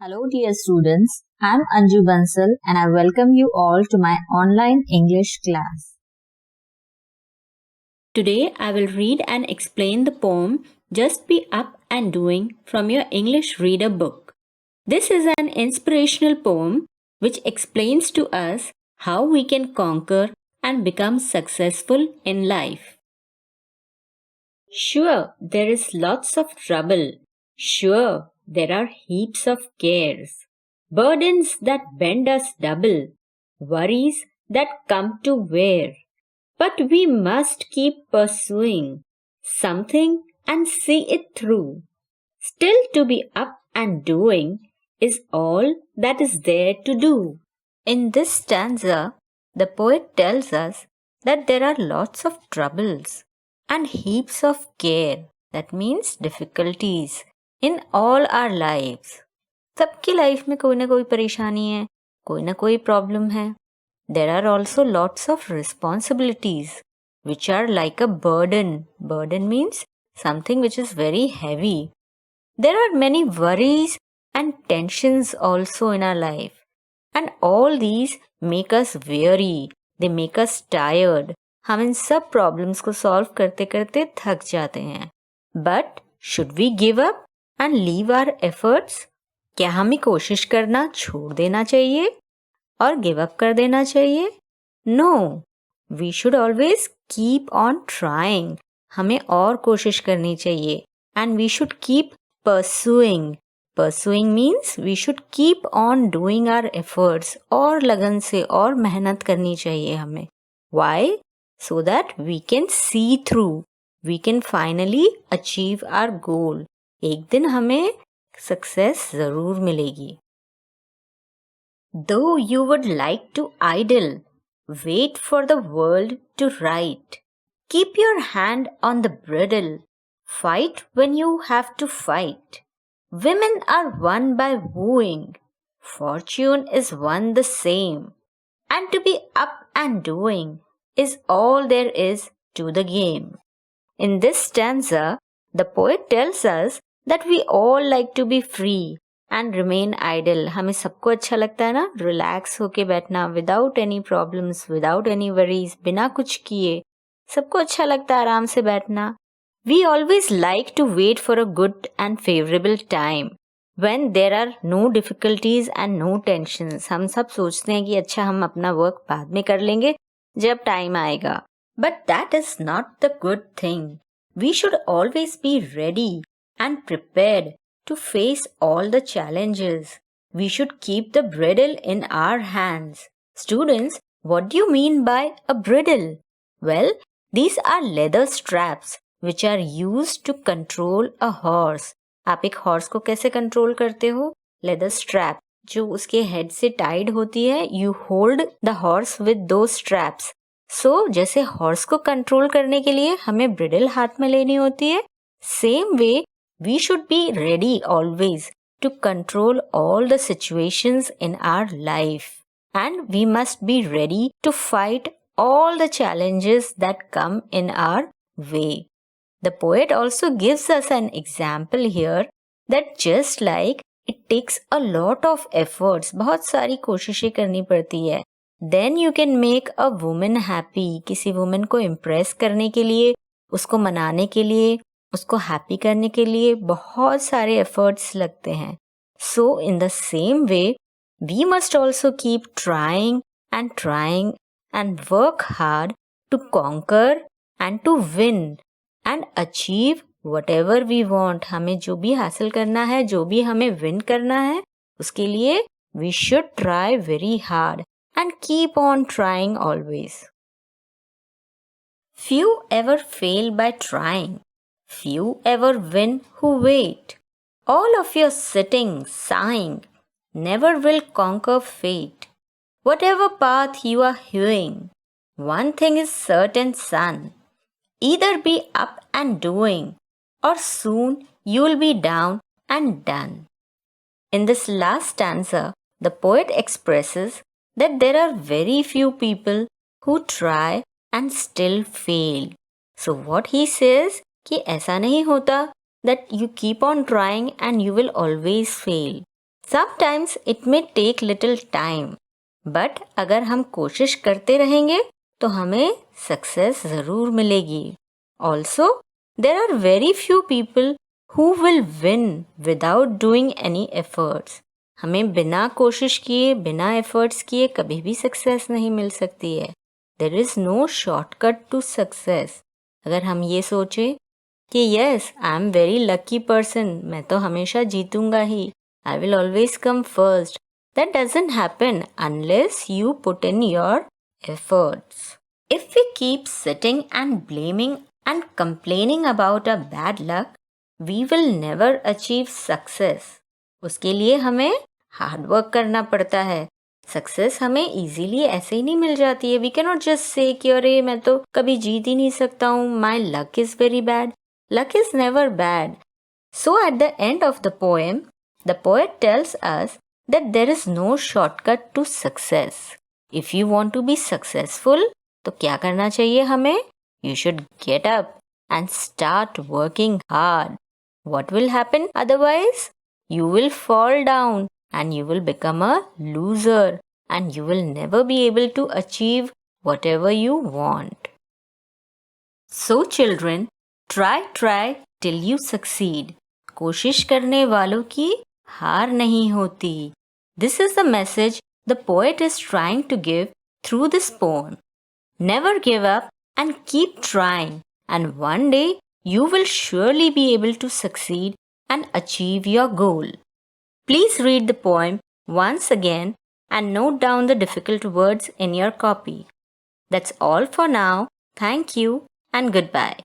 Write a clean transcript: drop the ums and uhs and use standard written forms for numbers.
Hello dear students, I am Anju Bansal and I welcome you all to my online English class. Today I will read and explain the poem Just Be Up and Doing from your English Reader book. This is an inspirational poem which explains to us how we can conquer and become successful in life. Sure, there is lots of trouble. Sure, there are heaps of cares. Burdens that bend us double. Worries that come to wear. But we must keep pursuing something and see it through. Still to be up and doing is all that is there to do. In this stanza, the poet tells us that there are lots of troubles and heaps of care, that means difficulties, in all our lives. सबकी life में कोई ना कोई परेशानी है, कोई ना कोई प्रॉब्लम है. There are also lots of responsibilities which are like a burden. Burden means something which is very heavy. There are many worries and tensions also in our life. And all these make us weary. They make us tired. हम इन सब problems को solve करते करते थक जाते हैं. But should we give up and leave our efforts? क्या हमें कोशिश करना छोड़ देना चाहिए और गिव अप कर देना चाहिए? No, we should always keep on trying. हमें और कोशिश करनी चाहिए. And we should keep pursuing. Pursuing means we should keep on doing our efforts. और लगन से और मेहनत करनी चाहिए हमें. Why? So that we can see through. We can finally achieve our goal. एक दिन हमें सक्सेस जरूर मिलेगी. Though you would like to idle, wait for the world to right. Keep your hand on the bridle. Fight when you have to fight. Women are won by wooing. Fortune is won the same. And to be up and doing is all there is to the game. In this stanza, the poet tells us that we all like to be free and remain idle. हमें सबको अच्छा लगता है ना relax होके बैठना, without any problems, without any worries, बिना कुछ किए. सबको अच्छा लगता है आराम से बैठना. We always like to wait for a good and favorable time when there are no difficulties and no tensions. हम सब सोचते हैं कि अच्छा हम अपना वर्क बाद में कर लेंगे जब टाइम आएगा. But that is not the good thing. We should always be ready and prepared to face all the challenges. We should keep the bridle in our hands. Students, what do you mean by a bridle? Well, these are leather straps which are used to control a horse. आप एक horse को कैसे control करते हो? Leather strap जो उसके head से Tide होती है. You hold the horse with दो स्ट्रैप्स. सो जैसे हॉर्स को कंट्रोल करने के लिए हमें ब्रिडल हाथ में लेनी होती है, same way we should be ready always to control all the situations in our life. And we must be ready to fight all the challenges that come in our way. The poet also gives us an example here that just like it takes a lot of efforts, बहुत सारी कोशिशें करनी पड़ती है, then you can make a woman happy. किसी woman को impress करने के लिए, उसको मनाने के लिए, उसको हैप्पी करने के लिए बहुत सारे एफर्ट्स लगते हैं. So in the same way we must also keep trying and work hard to conquer and to win and achieve whatever we want. हमें जो भी हासिल करना है, जो भी हमें विन करना है, उसके लिए we should try very hard and keep on trying always. Few ever fail by trying. Few ever win who wait. All of your sitting, sighing, never will conquer fate. Whatever path you are hewing, one thing is certain, son. Either be up and doing, or soon you'll be down and done. In this last stanza, the poet expresses that there are very few people who try and still fail. So what he says कि ऐसा नहीं होता that you keep on trying and you will always fail. Sometimes it may take little time, but अगर हम कोशिश करते रहेंगे तो हमें सक्सेस ज़रूर मिलेगी. Also, there are very few people who will win without doing any efforts. हमें बिना कोशिश किए, बिना एफर्ट्स किए कभी भी सक्सेस नहीं मिल सकती है. There is no shortcut to success. अगर हम ये सोचें कि yes, I am very lucky person, मैं तो हमेशा जीतूंगा ही, I will always come first. That doesn't happen unless you put in your efforts. If we keep sitting and blaming and complaining about our bad luck, we will never achieve success. उसके लिए हमें hard work करना पड़ता है. Success हमें easily ऐसे ही नहीं मिल जाती है. We can not just say कि अरे मैं तो कभी जीत ही नहीं सकता हूँ, my luck is very bad. Luck is never bad. So at the end of the poem the poet tells us that there is no shortcut to success. If you want to be successful, तो क्या करना चाहिए हमें? You should get up and start working hard. What will happen otherwise? You will fall down and you will become a loser and you will never be able to achieve whatever you want. So children, try till you succeed. कोशिश करने वालों की हार नहीं होती. This is the message the poet is trying to give through this poem. Never give up and keep trying, and one day you will surely be able to succeed and achieve your goal. Please read the poem once again and note down the difficult words in your copy. That's all for now. Thank you and goodbye.